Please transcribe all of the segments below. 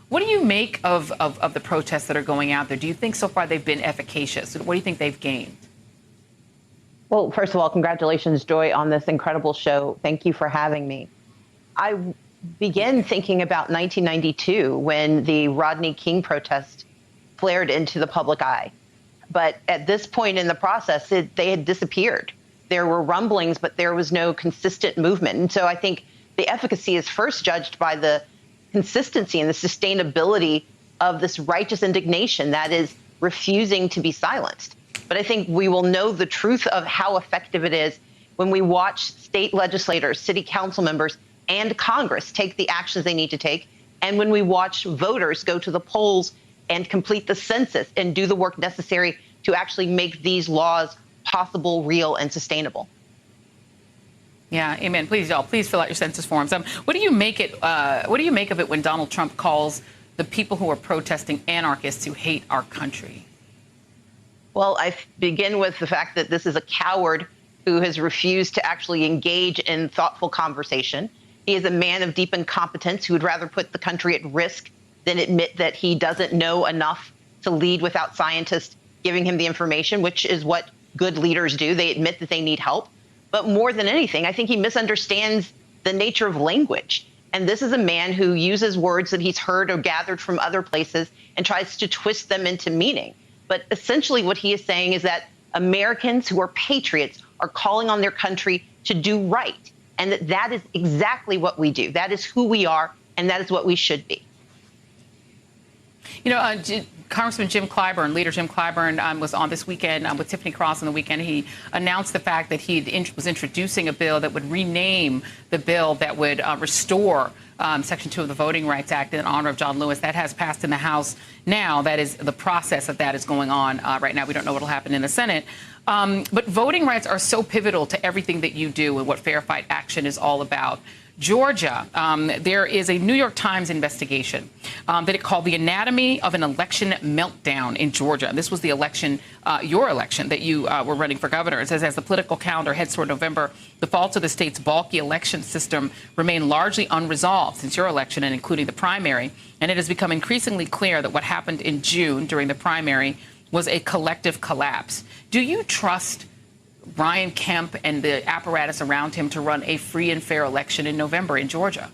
What do you make of the protests that are going out there? Do you think so far they've been efficacious? What do you think they've gained? Well, first of all, congratulations, Joy, on this incredible show. Thank you for having me. I began thinking about 1992 when the Rodney King protest flared into the public eye. But at this point in the process, they had disappeared. There were rumblings, but there was no consistent movement. And so I think the efficacy is first judged by the consistency and the sustainability of this righteous indignation that is refusing to be silenced. But I think we will know the truth of how effective it is when we watch state legislators, city council members, and Congress take the actions they need to take, and when we watch voters go to the polls and complete the census and do the work necessary to actually make these laws possible, real, and sustainable. Yeah, amen. Please, y'all, please fill out your census forms. What do you make of it when Donald Trump calls the people who are protesting anarchists who hate our country? Well, I begin with the fact that this is a coward who has refused to actually engage in thoughtful conversation. He is a man of deep incompetence who would rather put the country at risk than admit that he doesn't know enough to lead without scientists giving him the information, which is what good leaders do. They admit that they need help. But more than anything, I think he misunderstands the nature of language. And this is a man who uses words that he's heard or gathered from other places and tries to twist them into meaning. But essentially what he is saying is that Americans who are patriots are calling on their country to do right, and that is exactly what we do. That is who we are, and that is what we should be. You know, Congressman Jim Clyburn, Leader Jim Clyburn, was on this weekend with Tiffany Cross on the weekend. He announced the fact that he was introducing a bill that would rename the bill that would restore Section 2 of the Voting Rights Act in honor of John Lewis. That has passed in the House now. That is the process of that is going on right now. We don't know what will happen in the Senate. But voting rights are so pivotal to everything that you do and what Fair Fight Action is all about. Georgia, there is a New York Times investigation that it called The Anatomy of an Election Meltdown in Georgia. This was the election, your election, that you were running for governor. It says, as the political calendar heads toward November, the faults of the state's bulky election system remain largely unresolved since your election and including the primary. And it has become increasingly clear that what happened in June during the primary was a collective collapse. Do you trust Brian Kemp and the apparatus around him to run a free and fair election in November in Georgia?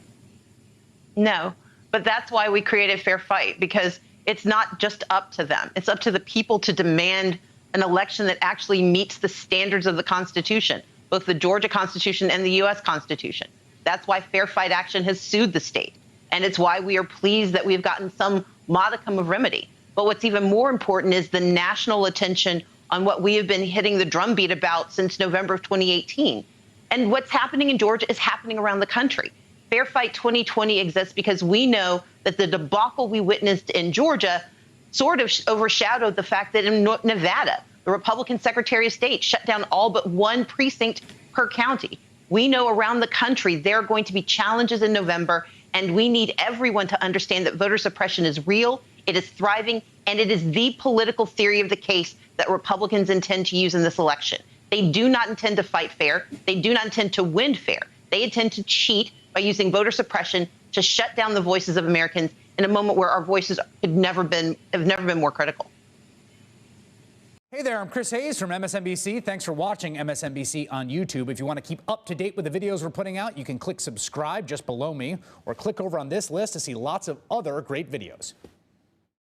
No, but that's why we created Fair Fight, because it's not just up to them. It's up to the people to demand an election that actually meets the standards of the Constitution, both the Georgia Constitution and the U.S. Constitution. That's why Fair Fight Action has sued the state. And it's why we are pleased that we've gotten some modicum of remedy. But what's even more important is the national attention on what we have been hitting the drumbeat about since November of 2018. And what's happening in Georgia is happening around the country. Fair Fight 2020 exists because we know that the debacle we witnessed in Georgia sort of overshadowed the fact that in Nevada, the Republican Secretary of State shut down all but one precinct per county. We know around the country there are going to be challenges in November, and we need everyone to understand that voter suppression is real, it is thriving, and it is the political theory of the case that Republicans intend to use in this election. They do not intend to fight fair. They do not intend to win fair. They intend to cheat by using voter suppression to shut down the voices of Americans in a moment where our voices have never been more critical. Hey there, I'm Chris Hayes from MSNBC. Thanks for watching MSNBC on YouTube. If you want to keep up to date with the videos we're putting out, you can click subscribe just below me or click over on this list to see lots of other great videos.